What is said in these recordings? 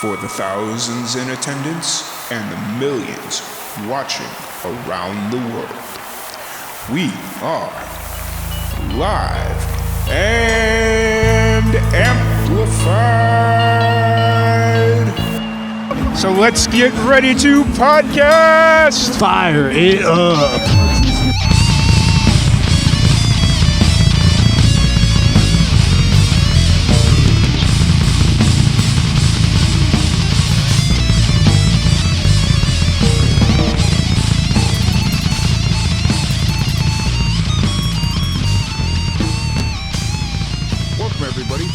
For the thousands in attendance and the millions watching around the world, we are live and amplified. So let's get ready to podcast. Fire it up.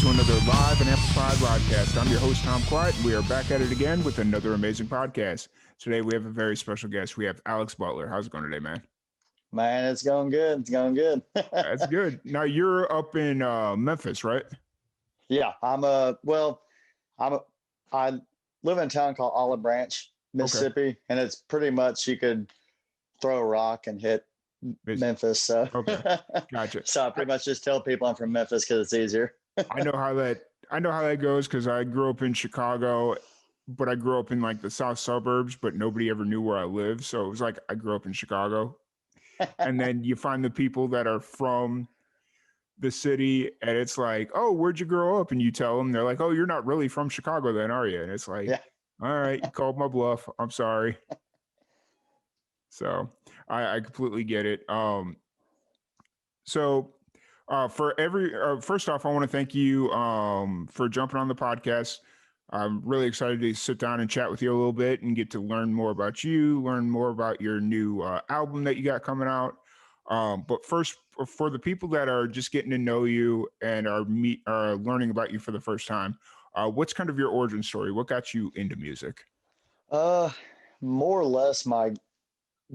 To another live and amplified Livecast. I'm your host, Tom Quiet, and we are back at it again with another amazing podcast. Today, we have a very special guest. We have Alex Butler. How's it going today, man? Man, it's going good. It's going good. That's good. Now, you're up in Memphis, right? Yeah, I live in a town called Olive Branch, Mississippi, okay. And it's pretty much you could throw a rock and hit Memphis. So, okay, gotcha. So I pretty much just tell people I'm from Memphis because it's easier. I know how that goes because I grew up in Chicago, but I grew up in like the south suburbs, but nobody ever knew where I lived. So it was like I grew up in Chicago. And then you find the people that are from the city and it's like, oh, where'd you grow up? And you tell them, they're like, oh, you're not really from Chicago then, are you? And it's like, yeah. All right, you called my bluff. I'm sorry. So I completely get it. First off, I want to thank you for jumping on the podcast. I'm really excited to sit down and chat with you a little bit and get to learn more about you, learn more about your new album that you got coming out. But first, for the people that are just getting to know you and are learning about you for the first time, what's kind of your origin story? What got you into music? More or less, my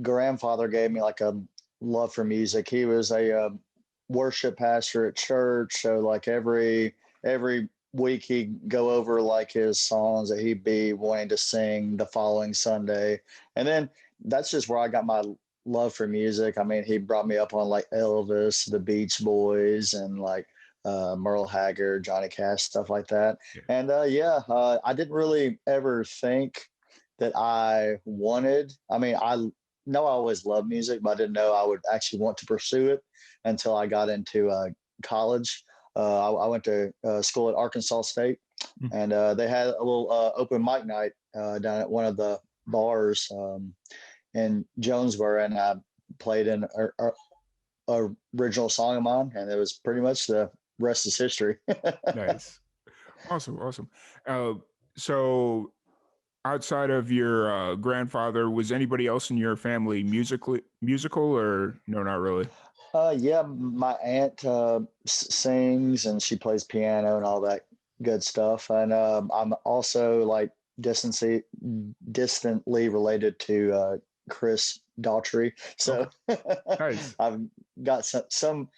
grandfather gave me like a love for music. He was a worship pastor at church, so like every week he'd go over like his songs that he'd be wanting to sing the following Sunday, and then that's just where I got my love for music. I mean, he brought me up on like Elvis, the Beach Boys, and like Merle Haggard, Johnny Cash, stuff like that. Yeah. And I didn't really ever think that I wanted. I mean, I know I always loved music, but I didn't know I would actually want to pursue it until I got into college. I went to school at Arkansas State, and they had a little open mic night down at one of the bars in Jonesboro, and I played an original song of mine, and it was pretty much the rest is history. Nice. Awesome. So outside of your grandfather, was anybody else in your family musical or no, not really? Yeah, my aunt sings and she plays piano and all that good stuff. And I'm also like distantly related to Chris Daughtry. So nice. I've got some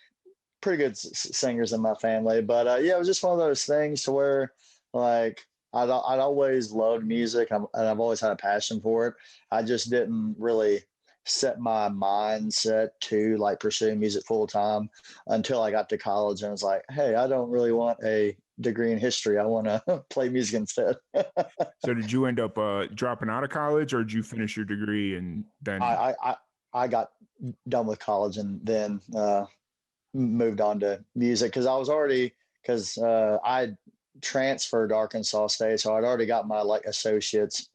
pretty good singers in my family. But it was just one of those things to where like I'd always loved music and I've always had a passion for it. I just didn't really set my mindset to like pursue music full time until I got to college and was like, hey, I don't really want a degree in history. I want to play music instead. So did you end up dropping out of college, or did you finish your degree and then? I got done with college and then moved on to music because I transferred to Arkansas State, so I'd already got my like associate's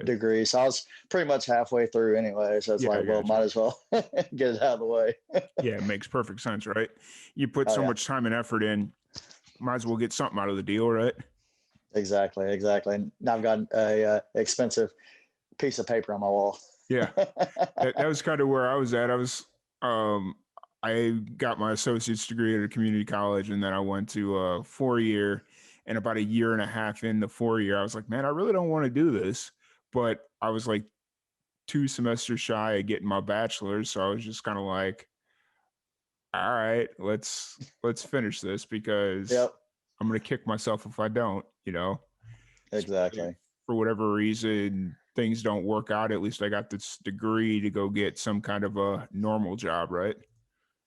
degree, so I was pretty much halfway through anyway, so it's might as well get it out of the way. Yeah, it makes perfect sense, right? You put so much time and effort in, might as well get something out of the deal, right? Exactly. Now I've got a expensive piece of paper on my wall. Yeah, that was kind of where I was at. I got my associate's degree at a community college, and then I went to a 4-year. And about a year and a half in the 4-year, I was like, man, I really don't want to do this. But I was like 2 semesters shy of getting my bachelor's. So I was just kind of like, all right, let's finish this because I'm going to kick myself if I don't, Exactly. For whatever reason, things don't work out. At least I got this degree to go get some kind of a normal job, right?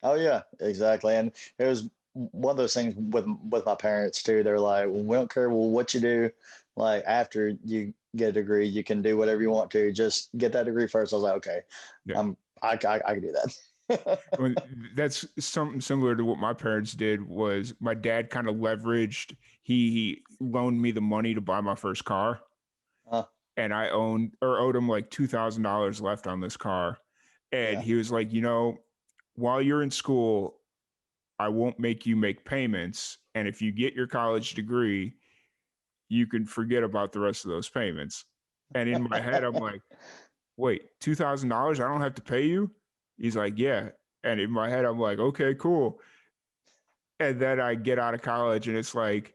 Oh, yeah, exactly. And it was one of those things with my parents too. They're like, well, we don't care what you do. Like after you get a degree, you can do whatever you want to. Just get that degree first. I was like, okay, Yeah. I can do that. Well, that's something similar to what my parents did. Was my dad kind of leveraged, he loaned me the money to buy my first car, uh, and I owed him like $2,000 left on this car. And yeah. he was like, while you're in school, I won't make you make payments. And if you get your college degree, you can forget about the rest of those payments. And in my head, I'm like, wait, $2,000? I don't have to pay you? He's like, yeah. And in my head, I'm like, okay, cool. And then I get out of college and it's like,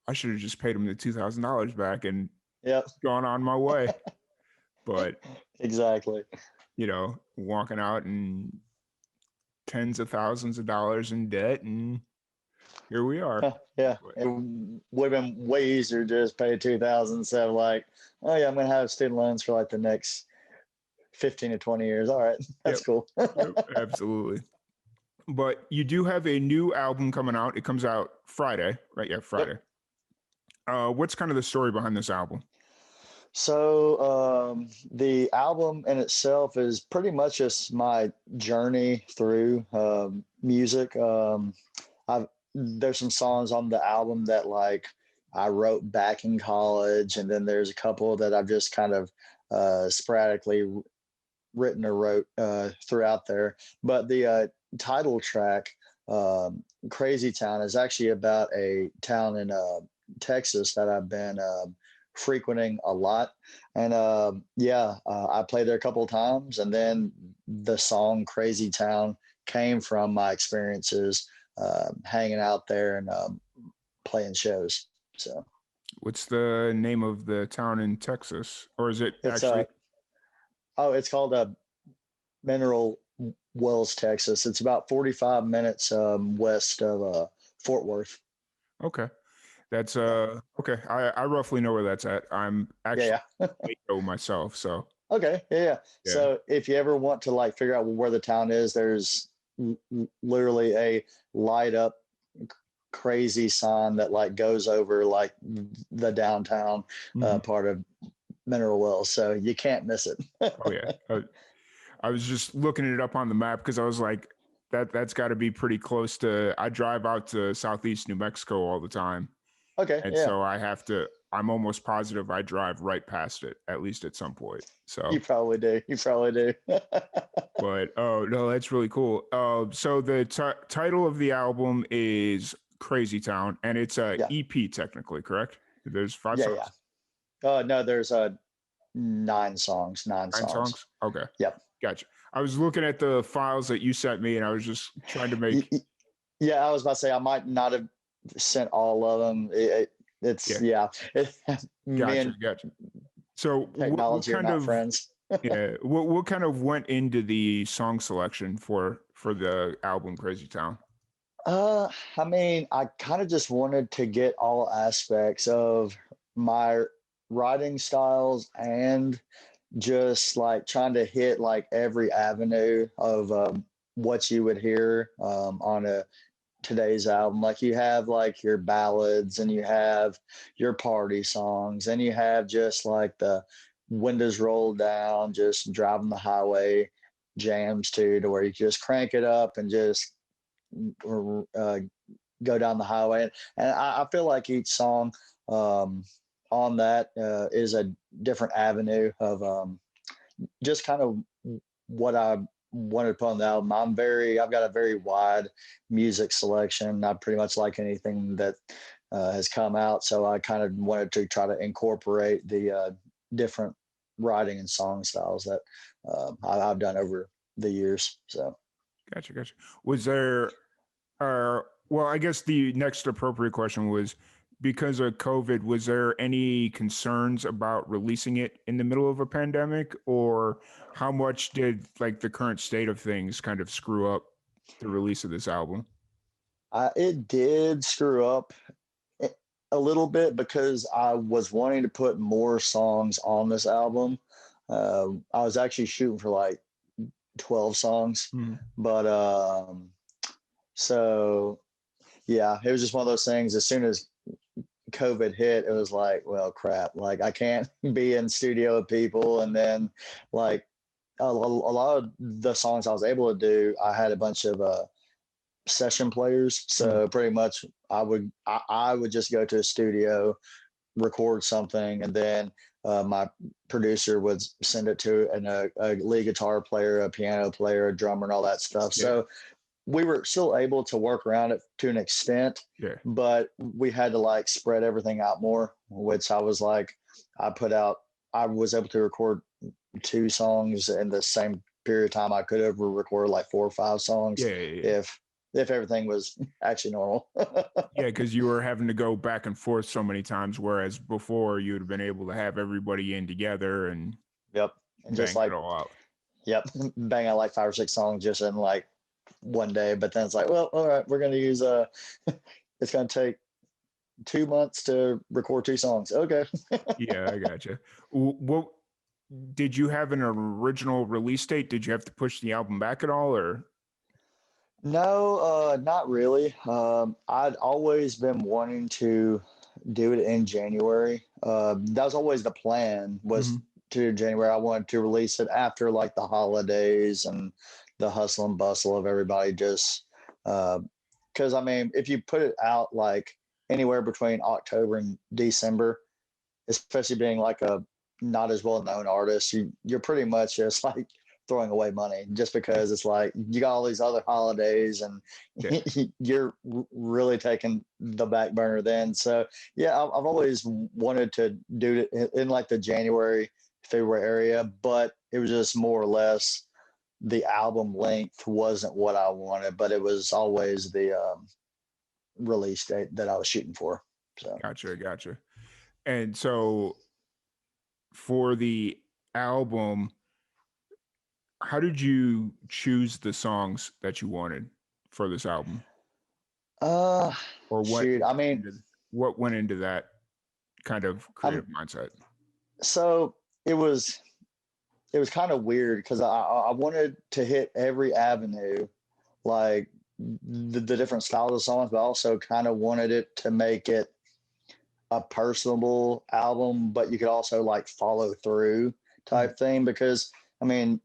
I should have just paid him the $2,000 back and Yep. gone on my way. But, Exactly. walking out and tens of thousands of dollars in debt, and here we are. Yeah. But, It would have been way easier to just pay 2,000 instead of like, oh yeah, I'm gonna have student loans for like the next 15 to 20 years. All right, that's yep, cool. yep, absolutely. But you do have a new album coming out. It comes out Friday, right? Yeah, Yep. Friday. What's kind of the story behind this album? So the album in itself is pretty much just my journey through music. I've There's some songs on the album that like I wrote back in college, and then there's a couple that I've just kind of sporadically written or wrote throughout there. But the title track, "Crazy Town," is actually about a town in Texas that I've been frequenting a lot. And I played there a couple of times, and then the song "Crazy Town" came from my experiences hanging out there and playing shows. So What's the name of the town in Texas? Or is it it's actually? it's called Mineral Wells, Texas. It's about 45 minutes west of Fort Worth. Okay. That's Yeah. okay. I roughly know where that's at. I'm actually Yeah, yeah. Waco myself, so Okay. Yeah, yeah. yeah. So if you ever want to like figure out where the town is, there's literally a light up crazy sign that like goes over like the downtown Mhm. part of Mineral Wells. So you can't miss it. Oh yeah. I was just looking it up on the map because I was like, that's got to be pretty close to. I drive out to Southeast New Mexico all the time, Okay. and Yeah. so I have to. I'm almost positive I drive right past it at least at some point. You So, probably do. You probably do. but oh no, that's really cool. So the title of the album is Crazy Town, and it's a Yeah. EP technically, correct? There's five Yeah. Yeah. songs. No, there's nine songs. Nine Nine songs. songs. Okay, Yep. gotcha. I was looking at the files that you sent me, and I was just trying to make. Yeah, I was about to say I might not have sent all of them. It's Yeah, yeah. Me gotcha, and gotcha. So what technology are kind not of friends. yeah what kind of went into the song selection for the album Crazy Town? Uh, I mean, I kind of just wanted to get all aspects of my writing styles and just like trying to hit like every avenue of what you would hear on a today's album. Like you have like your ballads and you have your party songs and you have just like the windows rolled down, just driving the highway jams too, to where you just crank it up and just uh, go down the highway. And I feel like each song on that is a different avenue of just kind of what I wanted to put on the album. I've got a very wide music selection. I pretty much like anything that has come out. So I kind of wanted to try to incorporate the different writing and song styles that I've done over the years. So Gotcha. Was there well, I guess the next appropriate question was, because of COVID, was there any concerns about releasing it in the middle of a pandemic, or how much did like the current state of things kind of screw up the release of this album? it did screw up a little bit because I was wanting to put more songs on this album. I was actually shooting for like 12 songs, Mhm. but so Yeah, it was just one of those things. As soon as COVID hit, it was like, well, crap. Like I can't be in studio with people, and then like a lot of the songs I was able to do, I had a bunch of session players. So pretty much, I would just go to a studio, record something, and then my producer would send it to a lead guitar player, a piano player, a drummer, and all that stuff. Yeah. So we were still able to work around it to an extent, Yeah. but we had to like spread everything out more, which I was like, I was able to record 2 songs in the same period of time I could have recorded like 4 or 5 songs Yeah. Yeah. if everything was actually normal. Yeah, because you were having to go back and forth so many times, whereas before you'd have been able to have everybody in together and Yep. And just bang it like, all out. yep, bang out like 5 or 6 songs just in like one day. But then it's like, well, all right, we're going to use it's going to take 2 months to record 2 songs. Okay. Yeah, I gotcha. What did you have an original release date? Did you have to push the album back at all, or? No, not really. I'd always been wanting to do it in January. That was always the plan, was Mhm. to January. I wanted to release it after like the holidays and the hustle and bustle of everybody just because I mean, if you put it out like anywhere between October and December, especially being like a not as well known artist, you're pretty much just like throwing away money just Yeah, because it's like you got all these other holidays and yeah, you're really taking the back burner then. So yeah, I've always wanted to do it in like the January, February area, but it was just more or less the album length wasn't what I wanted, but it was always the release date that I was shooting for. So. gotcha. And so for the album, how did you choose the songs that you wanted for this album, Uh, or shoot. I mean, what went into that kind of I'm creative mindset? so it was kind of weird because I wanted to hit every avenue, like the different styles of songs, but also kind of wanted it to make it a personable album, but you could also like follow through Mhm. type thing. Because I mean,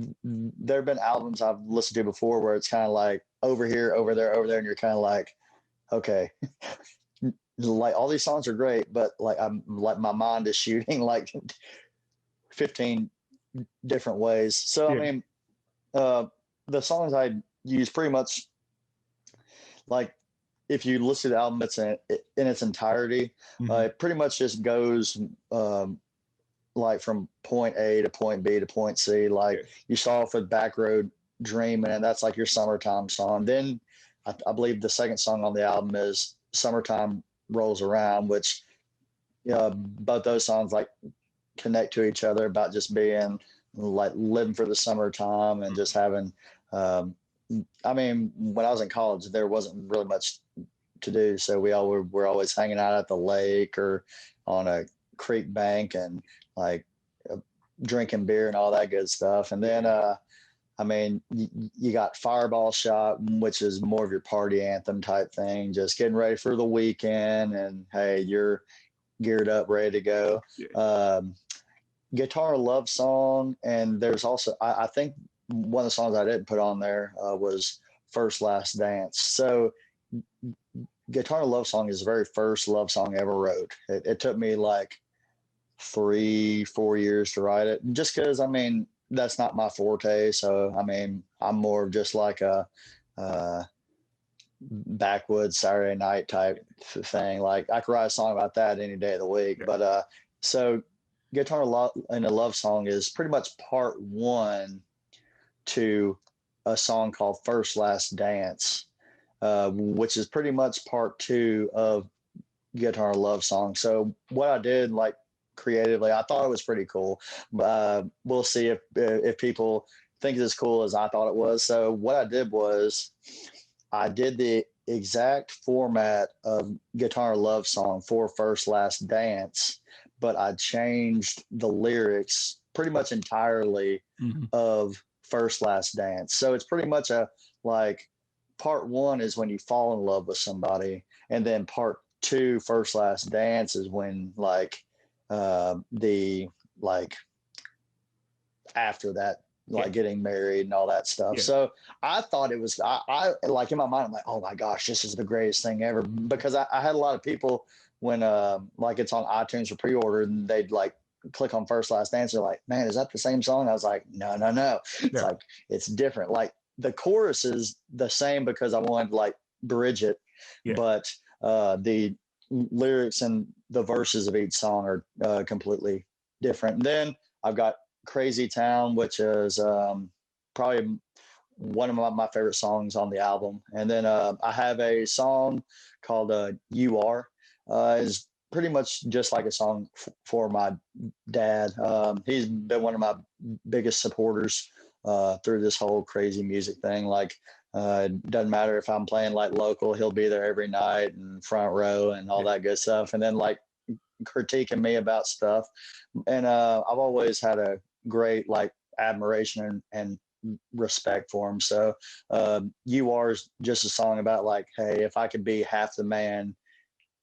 there have been albums I've listened to before where it's kind of like over here, over there, and you're kind of like, okay, like all these songs are great, but like I'm like my mind is shooting like 15 different ways. So I Yeah. mean, uh, the songs I use pretty much like if you listen to the album it's in its entirety, Mhm. it pretty much just goes like from point A to point B to point C. Like Yeah. you start off with Back Road Dreaming, and that's like your summertime song. Then I believe the second song on the album is Summertime Rolls Around, which both those songs like connect to each other about just being like living for the summertime and just Mhm. having um, I mean, when I was in college, there wasn't really much to do, so we all were always hanging out at the lake or on a creek bank and like uh, drinking beer and all that good stuff. And then, Yeah. I mean, you got Fireball Shot, which is more of your party anthem type thing, just getting ready for the weekend, and hey, you're geared up, ready to go. Yeah. Um, Guitar Love Song, and there's also I think one of the songs I didn't put on there was First Last Dance. So Guitar Love Song is the very first love song I ever wrote. It took me like 3 4 years to write it, just because I mean that's not my forte. So I mean I'm more of just like a uh, backwoods Saturday night type thing. Like I could write a song about that any day of the week. Yeah. But so Guitar Love and a Love Song is pretty much part one to a song called First Last Dance, which is pretty much part two of Guitar Love Song. So what I did, like creatively, I thought it was pretty cool. We'll see if people think it's as cool as I thought it was. So what I did was I did the exact format of Guitar Love Song for First Last Dance, but I changed the lyrics pretty much entirely Mhm. of First Last Dance. So it's pretty much a like part one is when you fall in love with somebody, and then part two, first last dance, is when like the like after that, Yeah. like getting married and all that stuff. Yeah. So I thought it was, I like in my mind, I'm like, oh my gosh, this is the greatest thing ever. Because I had a lot of people when like it's on iTunes for pre-order, and they'd like click on first last dance. They're like, man, is that the same song? I was like, no, no, no. It's Yeah. like, it's different. Like the chorus is the same because I wanted to like bridge it, Yeah. but the lyrics and the verses of each song are completely different. Then I've got Crazy Town, which is probably one of my favorite songs on the album. And then I have a song called You Are. Is pretty much just like a song for my dad. He's been one of my biggest supporters through this whole crazy music thing. Like, doesn't matter if I'm playing like local, he'll be there every night and front row and all Yeah. that good stuff. And then like critiquing me about stuff. And I've always had a great like admiration and respect for him. So You Are is just a song about like, hey, if I could be half the man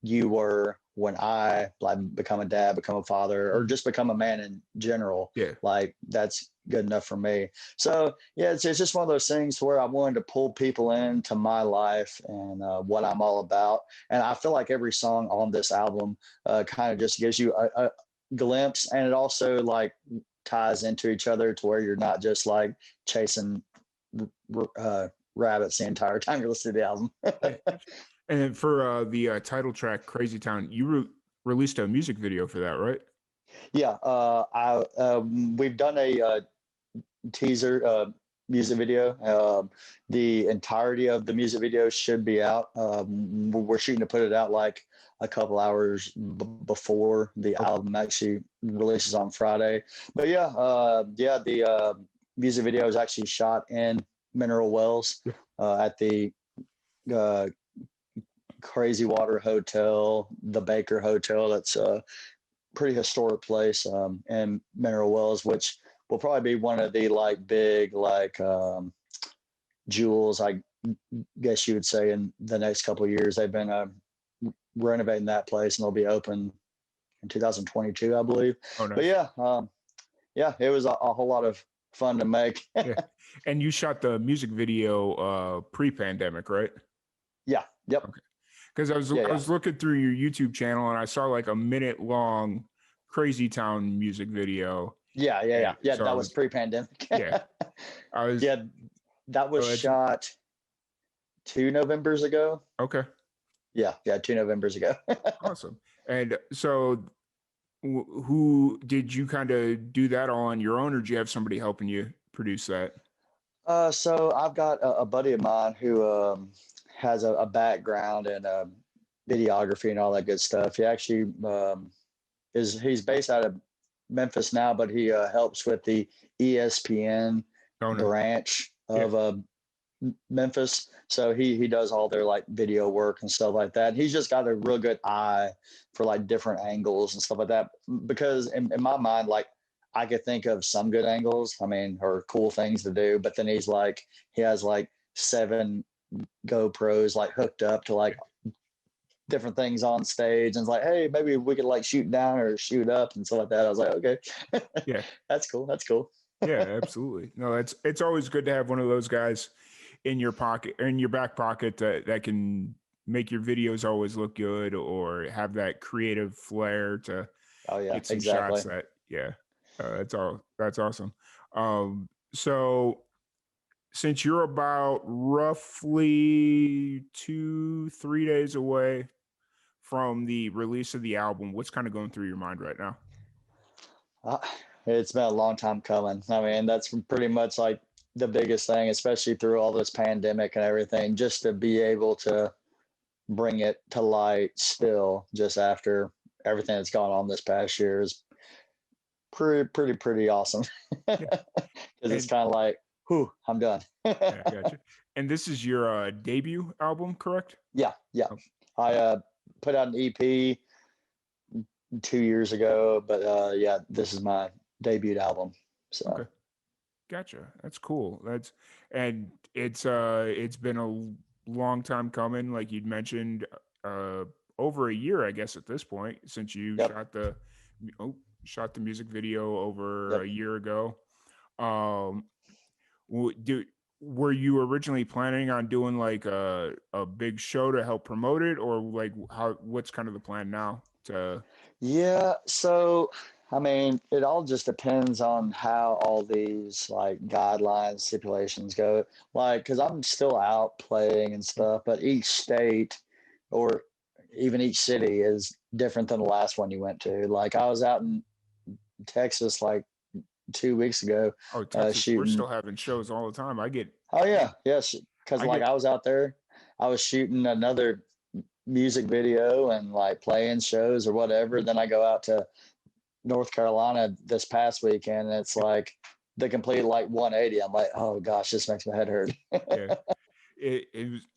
you were when I like become a dad, become a father, or just become a man in general, Yeah. like that's good enough for me. So yeah, it's just one of those things where I wanted to pull people into my life and what I'm all about. And I feel like every song on this album kind of just gives you a glimpse, and it also like ties into each other to where you're not just like chasing rabbits the entire time you're listening to the album. Yeah. And then for the title track, Crazy Town, you released a music video for that, right? Yeah, we've done a teaser music video. The entirety of the music video should be out. We're shooting to put it out like a couple hours before the album actually releases on Friday. But yeah, the music video is actually shot in Mineral Wells Yeah. at the uh, Crazy Water Hotel, the Baker Hotel. That's pretty historic place in Mineral Wells, which will probably be one of the like big like jewels, I guess you would say, in the next couple of years. They've been renovating that place, and they'll be open in 2022, I believe. Oh, But nice. yeah, it was a whole lot of fun to make. Yeah. And you shot the music video pre-pandemic, right? Yeah. Yep. Okay. Because I Yeah. was looking through your YouTube channel and I saw like a minute long Crazy Town music video. Yeah. So I That was was, pre-pandemic. yeah, I was, Yeah, that was oh, that's shot 2 Novembers ago. okay. Yeah, 2 Novembers ago. Awesome. And so who did you kind of do that all on your own, or did you have somebody helping you produce that? So I've got a buddy of mine who has a background in videography and all that good stuff. He actually he's based out of Memphis now, but he helps with the ESPN Oh, no. branch Yeah. of Memphis. So he does all their like video work and stuff like that. He's just got a real good eye for like different angles and stuff like that. Because in my mind, like I could think of some good angles, I mean, or cool things to do, but then he has like 7 GoPros like hooked up to like different things on stage, and it's like, hey, maybe we could like shoot down or shoot up and stuff like that. I was like, okay, Yeah. that's cool. That's cool. Yeah, absolutely. No, it's always good to have one of those guys in your pocket or in your back pocket that can make your videos always look good or have that creative flair to Oh yeah, get some shots exactly. that, yeah, that's awesome. So since you're about roughly 2-3 days away from the release of the album, what's kind of going through your mind right now? Uh, it's been a long time coming. I mean, that's pretty much like the biggest thing, especially through all this pandemic and everything, just to be able to bring it to light still, just after everything that's gone on this past year, is pretty awesome. Yeah. Because it's And kind of like, whew, I'm done. yeah, gotcha. And this is your debut album, correct? Yeah. Oh, I put out an EP 2 years ago, but yeah, this is my debut album. So okay. Gotcha. That's cool. And It's been a long time coming, like you'd mentioned, uh, over a year, I guess, at this point, since you Yep. oh, shot the music video over Yep. a year ago. Um, do were you originally planning on doing like a big show to help promote it, or like what's kind of the plan now to? Yeah, so I mean, it all just depends on how all these like guidelines, stipulations go. Like, because I'm still out playing and stuff, but each state or even each city is different than the last one you went to. Like, I was out in Texas like 2 weeks ago, Oh, Texas, we're shooting. still having shows all the time. Oh I get yeah, yes, because I like get I was out there, I was shooting another music video and like playing shows or whatever. Then I go out to North Carolina this past weekend, and it's like the complete like 180. I'm like, oh gosh, this makes my head hurt. yeah. It was,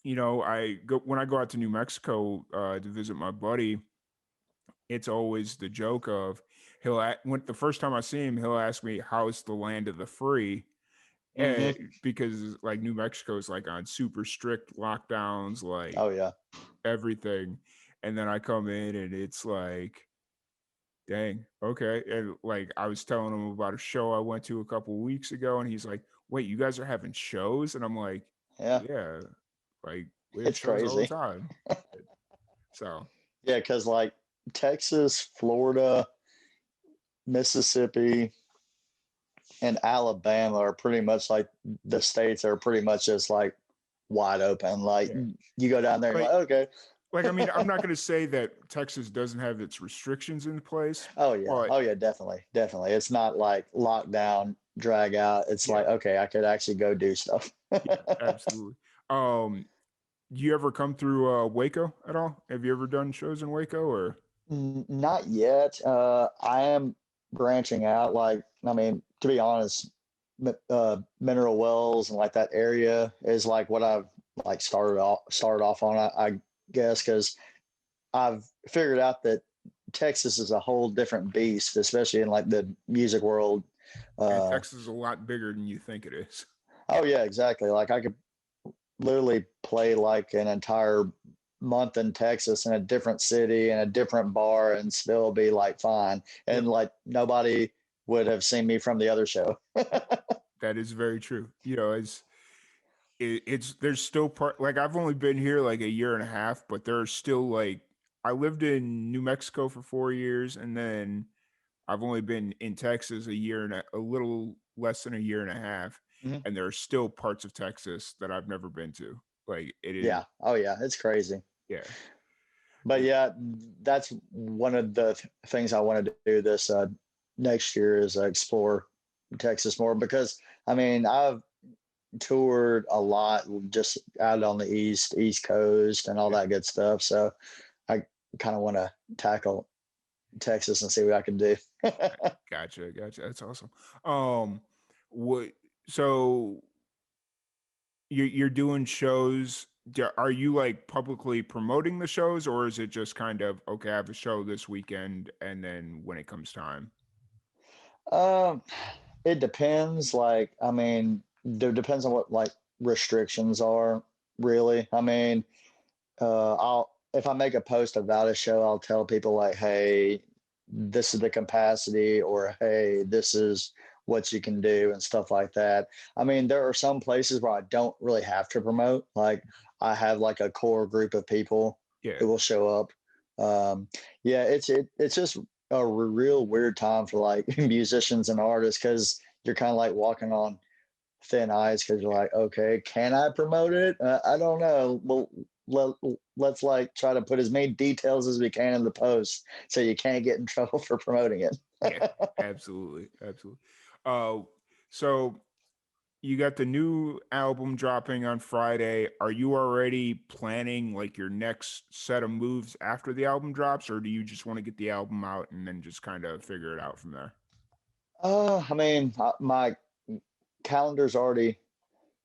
I go when I go out to New Mexico to visit my buddy. It's always the joke of when the first time I see him, he'll ask me, "How's the land of the free?" Hmm. Because like New Mexico is like on super strict lockdowns, like Oh yeah, everything, and then I come in and it's like, dang, okay. And like I was telling him about a show I went to a couple weeks ago, and he's like, "Wait, you guys are having shows?" And I'm like, yeah, "Yeah, like we have it's shows all the crazy. time." So Yeah, because like Texas, Florida, Mississippi, and Alabama are pretty much like the states that are pretty much just like wide open. Like yeah, you go down there, and you're like like, okay. I mean, I'm not going to say that Texas doesn't have its restrictions in place, Oh but yeah, definitely, definitely. It's not like lockdown, drag out. It's yeah, like okay, I could actually go do stuff. yeah, absolutely. Um, do you ever come through Waco at all? Have you ever done shows in Waco or? Not yet. I am branching out. Like, I mean, to be honest, Mineral Wells and like that area is like what I've like started off on. I guess because I've figured out that Texas is a whole different beast, especially in like the music world. Yeah, Uh, Texas is a lot bigger than you think it is. oh yeah, exactly. Like I could literally play like an entire month in Texas in a different city in a different bar and still be like fine. Yep, And like nobody would have seen me from the other show. that is very true. It's there's still part like I've only been here like a year and a half, but there's still like I lived in New Mexico for 4 years, and then I've only been in Texas a little less than a year and a half, Mhm. and there are still parts of Texas that I've never been to. Like it is, Yeah. Oh yeah. It's crazy. yeah, But it, yeah, that's one of the things I wanted to do this next year is explore Texas more because I mean, I've toured a lot just out on the East Coast and all yeah. that good stuff. So I kind of want to tackle Texas and see what I can do. Gotcha, gotcha. That's awesome. What? So you're doing shows. Are you like publicly promoting the shows, or is it just kind of okay? I have a show this weekend, and then when it comes time, um, it depends. Like, I mean, it depends on what like restrictions are. Really, I mean, I'll if I make a post about a show, I'll tell people like, hey, this is the capacity, or hey, this is what you can do, and stuff like that. I mean, there are some places where I don't really have to promote. Like, I have like a core group of people yeah, who will show up. Yeah, it's just a real weird time for like musicians and artists because you're kind of like walking on thin ice because you're like, okay, can I promote it? I don't know. Well, let's like try to put as many details as we can in the post so you can't get in trouble for promoting it. yeah, absolutely, absolutely. Uh, so you got the new album dropping on Friday. Are you already planning like your next set of moves after the album drops, or do you just want to get the album out and then just kind of figure it out from there? I mean, my calendar's already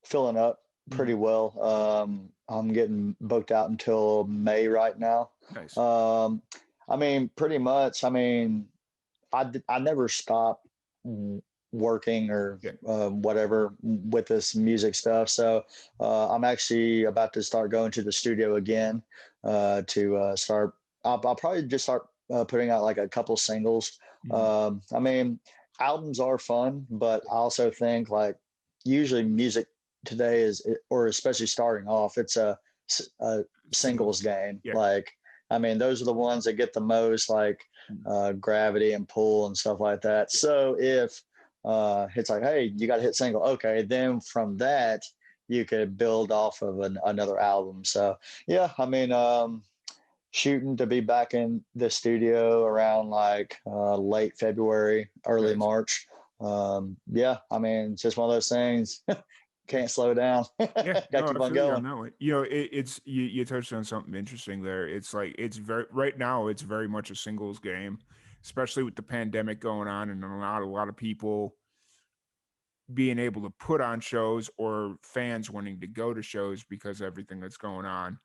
filling up Mhm. pretty well. I'm getting booked out until May right now. Nice. I mean, pretty much. I mean, I never stop working or Yeah. whatever with this music stuff. So I'm actually about to start going to the studio again to start. I'll probably just start putting out like a couple singles. Mhm. I mean, albums are fun, but I also think like usually music today is, or especially starting off, it's a singles Singles. game. Yeah. Like, I mean, those are the ones that get the most like Mhm. gravity and pull and stuff like that. So if it's like, hey, you got to hit single, okay, then from that you could build off of another album. So yeah, I mean, shooting to be back in the studio around like late February, early Nice. March. Yeah, I mean, it's just one of those things. Yeah. Can't slow down. Yeah, Got to no, keep I on feel you going. on that one. It's you touched on something interesting there. It's like it's very right now. It's very much a singles game, especially with the pandemic going on, and a lot of people being able to put on shows or fans wanting to go to shows because of everything that's going on.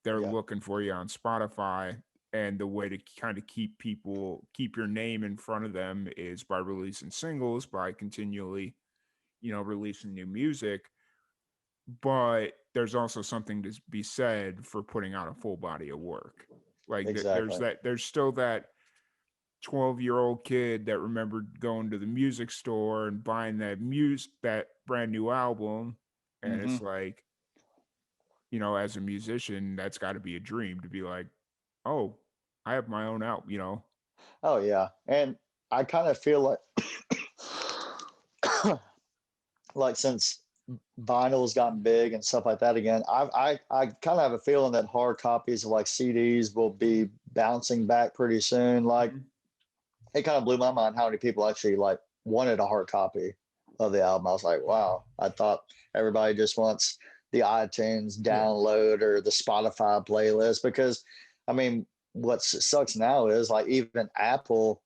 They're Yeah, looking for you on Spotify, and the way to kind of keep your name in front of them is by releasing singles, by continually, releasing new music. But there's also something to be said for putting out a full body of work. Like exactly. there's still that 12-year-old kid that remembered going to the music store and buying that brand new album. And Hmm. it's like, as a musician, that's got to be a dream to be like, oh, I have my own album. Oh yeah, and I kind of feel like like since vinyl's gotten big and stuff like that again, I kind of have a feeling that hard copies of like CDs will be bouncing back pretty soon. Like Mhm. it kind of blew my mind how many people actually like wanted a hard copy of the album. I was like, wow, I thought everybody just wants the iTunes Yeah. download or the Spotify playlist because I mean, what sucks now is like even Apple,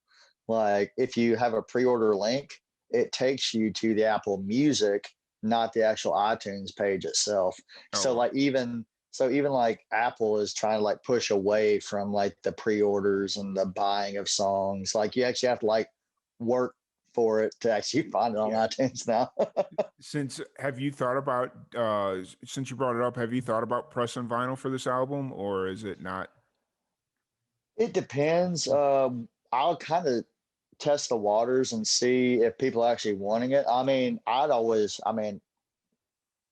like if you have a pre-order link, it takes you to the Apple Music, not the actual iTunes page itself. Oh, So wow. like even like Apple is trying to like push away from like the pre-orders and the buying of songs. Like you actually have to like work for it to actually find it on Yeah. iTunes now. Since you brought it up, have you thought about pressing vinyl for this album, or is it not? It depends. I'll kind of test the waters and see if people are actually wanting it. I mean, I mean,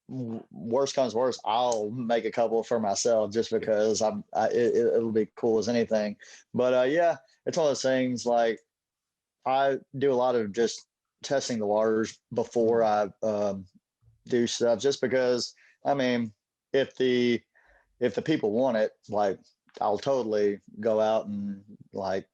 worst comes worst, I'll make a couple for myself just Yeah. because it'll be cool as anything. But yeah, it's one of those things like I do a lot of just testing the waters before Mhm. I do stuff, just because I mean, if the if the people want it, like I'll totally go out and like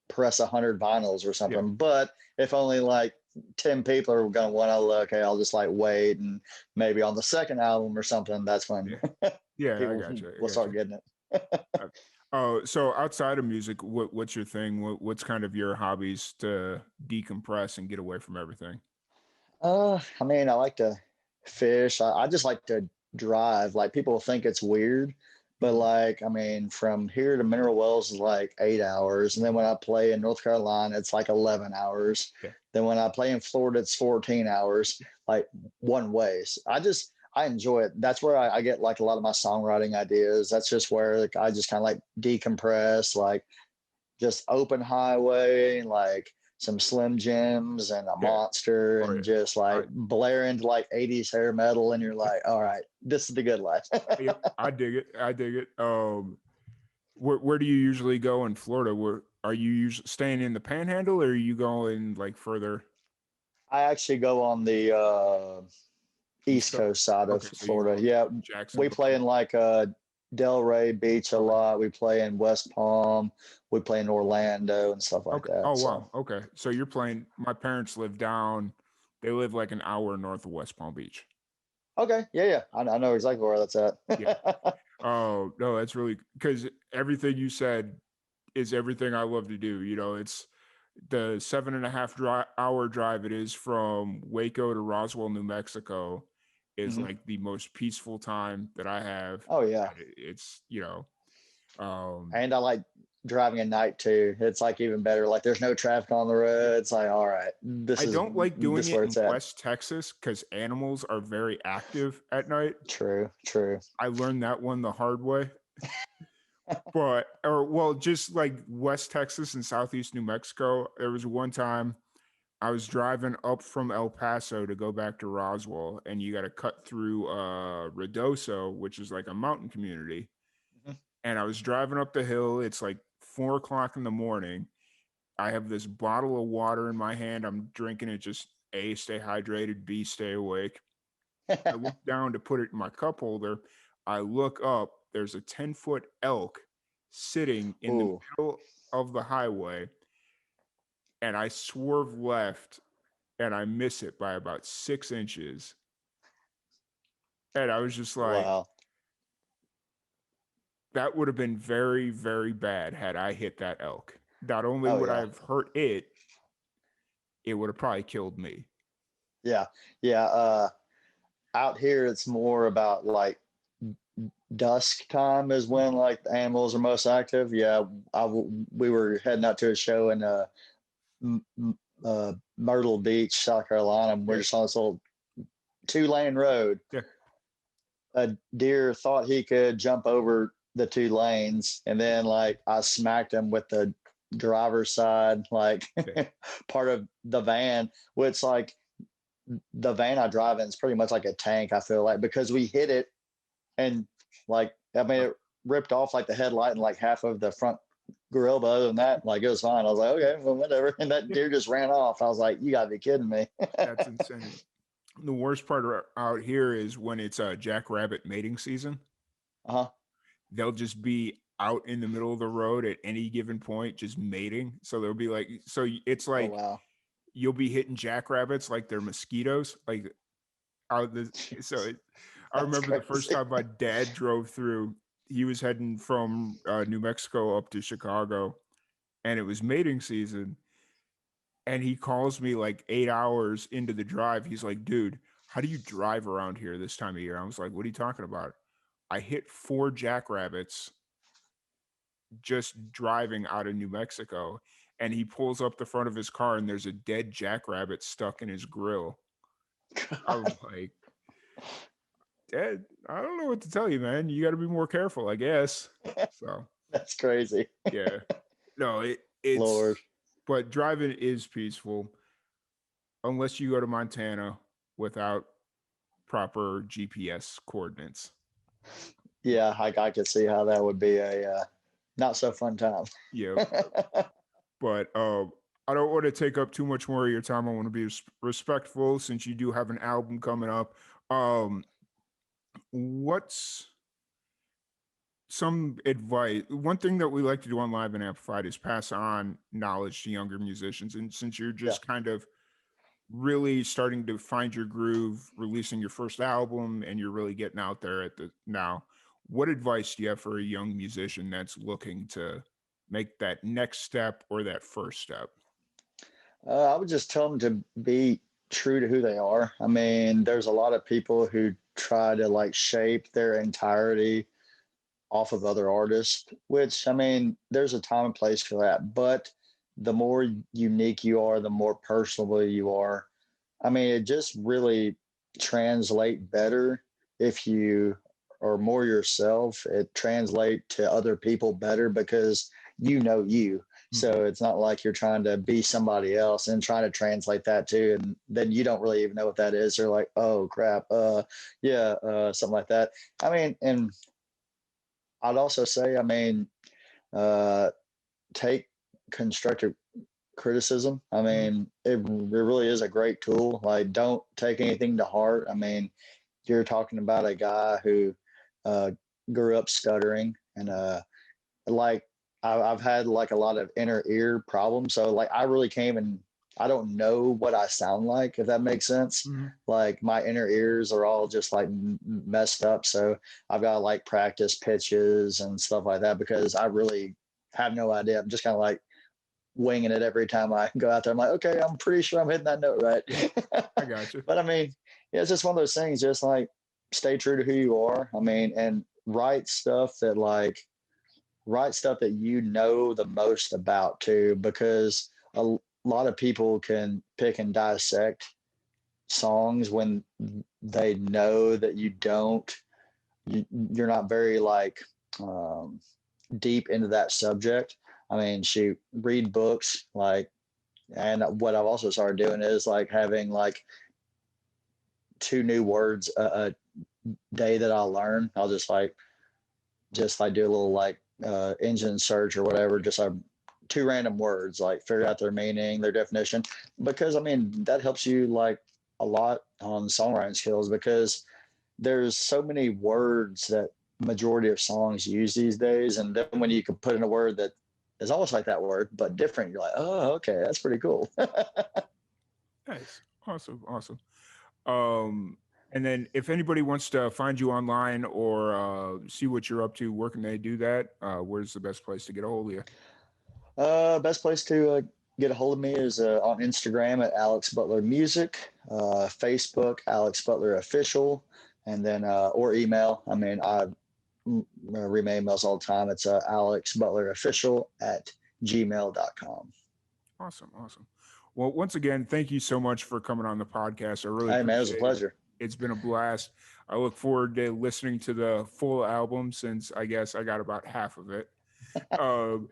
press 100 vinyls or Yeah. something. But if only like 10 people are going to want to look, okay, I'll just like wait and maybe on the second album or something, that's when Yeah. Yeah, I people got you. I will got start you. getting it. Uh, Oh, so outside of music, what's your thing? What's kind of your hobbies to decompress and get away from everything? I mean, I like to fish. I just like to drive. Like people think it's weird, but Mhm. like, I mean, from here to Mineral Wells is like 8 hours. And then when I play in North Carolina, it's like 11 hours. Yeah. Then when I play in Florida, it's 14 hours, like one way. So I enjoy it. That's where I get like a lot of my songwriting ideas. That's just where like, I just kind of like decompress, like just open highway, like some Slim Jims and a Yeah. monster, Oh and yeah. just I like blare into like 80s hair metal. And you're yeah. like, all right, this is the good life. Yep. I dig it. I dig it. Where do you usually go in Florida? Where are you usually staying in the Panhandle, or are you going like further I actually go on the east East coast? Coast side of Okay, so you Florida. go Yeah, we Jacksonville. play in like Delray Beach a Okay. lot. We play in West Palm. We play in Orlando and stuff like Okay. that. Oh So wow. Okay. So you're playing. My parents live down. They live like an hour north of West Palm Beach. okay, yeah, yeah, I know exactly where that's at. Yeah. Oh no, that's really because everything you said is everything I love to do. It's the 7.5-hour drive it is from Waco to Roswell, New Mexico, is Hmm. like the most peaceful time that I have. Oh yeah, And it's. Um, and I like driving at night too. It's like even better. Like there's no traffic on the road. It's like, all right, I don't like doing this is it where in it's at. West Texas because animals are very active at night. True, true. I learned that one the hard way. Well, just like West Texas and Southeast New Mexico, there was one time I was driving up from El Paso to go back to Roswell, and you got to cut through Ruidoso, which is like a mountain community. Mhm. And I was driving up the hill. It's like 4 o'clock in the morning. I have this bottle of water in my hand. I'm drinking it, just A, stay hydrated, B, stay awake. I look down to put it in my cup holder. I look up, there's a 10-foot elk sitting in the Ooh, middle of the highway, and I swerve left and I miss it by about 6 inches. And I was just like, wow. that would have been very, very bad had I hit that elk. Not only Oh would I yeah, have hurt it, it would have probably killed me. yeah, yeah. Out here, it's more about like dusk time is when like the animals are most active. Yeah, we were heading out to a show in Myrtle Beach, South Carolina. And we're Yeah. just on this little 2-lane road. Yeah. A deer thought he could jump over the 2 lanes, and then like I smacked him with the driver's side, like Yeah. part of the van, which like the van I drive in is pretty much like a tank. I feel like because we hit it and like I mean it ripped off like the headlight and like half of the front grill, but other than that, like it was fine. I was like, okay, well, whatever. And that Yeah. deer just ran off. I was like, you gotta be kidding me. That's insane. The worst part out here is when it's jackrabbit mating season. Uh-huh. They'll just be out in the middle of the road at any given point, just mating. So they'll be like, it's Oh like wow. you'll be hitting jackrabbits like they're mosquitoes. Like out the so Jeez. it, I That's remember the first crazy. time my dad drove through. He was heading from New Mexico up to Chicago, and it was mating season. And he calls me like 8 hours into the drive. He's like, dude, how do you drive around here this time of year? I was like, what are you talking about? I hit 4 jackrabbits just driving out of New Mexico. And he pulls up the front of his car and there's a dead jackrabbit stuck in his grill. I was like, Dad, I don't know what to tell you, man. You got to be more careful, I guess. So, That's crazy. yeah. No, it's, Lord. but driving is peaceful unless you go to Montana without proper GPS coordinates. Yeah, I could see how that would be a not so fun time. Yeah, but I don't want to take up too much more of your time. I want to be respectful since you do have an album coming up. Um, what's some advice? One thing that we like to do on Live and Amplified is pass on knowledge to younger musicians. And since you're Yeah. just kind of really starting to find your groove, releasing your first album, and you're really getting out there at the now, what advice do you have for a young musician that's looking to make that next step or that first step? I would just tell them to be true to who they are. I mean, there's a lot of people who try to like shape their entirety off of other artists, which I mean, there's a time and place for that. But the more unique you are, the more personable you are. I mean, it just really translate better if you are more yourself. It translate to other people better because you know you. Mhm. So it's not like you're trying to be somebody else and trying to translate that too. And then you don't really even know what that is. They're like, oh crap. Yeah, something like that. I mean, and I'd also say, I mean, uh, take constructive criticism. I Mhm. mean, it really is a great tool. Like, don't take anything to heart. I mean, you're talking about a guy who uh, grew up stuttering and like I've had like a lot of inner ear problems. So like I really came and I don't know what I sound like, if that makes sense. Mhm. Like my inner ears are all just like messed up. So I've got to like practice pitches and stuff like that because I really have no idea. I'm just kind of like winging it every time I go out there. I'm like, okay, I'm pretty sure I'm hitting that note right. Yeah, I got you. But I mean, yeah, it's just one of those things, just like stay true to who you are. I mean, and write stuff that like write stuff that you know the most about too, because a lot of people can pick and dissect songs when they know that you don't, you're not very like um, deep into that subject. I mean, shoot, read books like, and what I've also started doing is like having like two new words a day that I learn. I'll just like do a little like engine search or whatever, just two random words, like figure out their meaning, their definition, because I mean that helps you like a lot on songwriting skills, because there's so many words that majority of songs use these days, and then when you can put in a word that is almost like that word but different, you're like, oh, okay, that's pretty cool. Nice. Awesome. Awesome. Um, and then if anybody wants to find you online or see what you're up to, where can they do that? Where's the best place to get a hold of you? Best place to get a hold of me is on Instagram at Alex Butler Music, Facebook Alex Butler Official, and then or email. I mean, I read my emails all the time. It's Alex Butler Official at gmail.com. Awesome. Awesome. Well, once again, thank you so much for coming on the podcast. I really Hey man, it was a appreciate it. pleasure. It's been a blast. I look forward to listening to the full album since I guess I got about half of it. Um,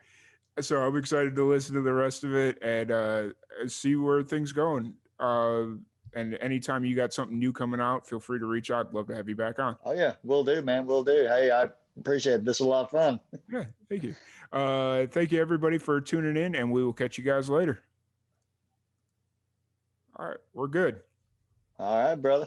so I'm excited to listen to the rest of it and see where things going. And anytime you got something new coming out, feel free to reach out. Love to have you back on. Oh yeah, we'll do, man. We'll do. Hey, I appreciate it. This was a lot of fun. Yeah, thank you. Thank you everybody for tuning in, and we will catch you guys later. All right, we're good. All right, brother.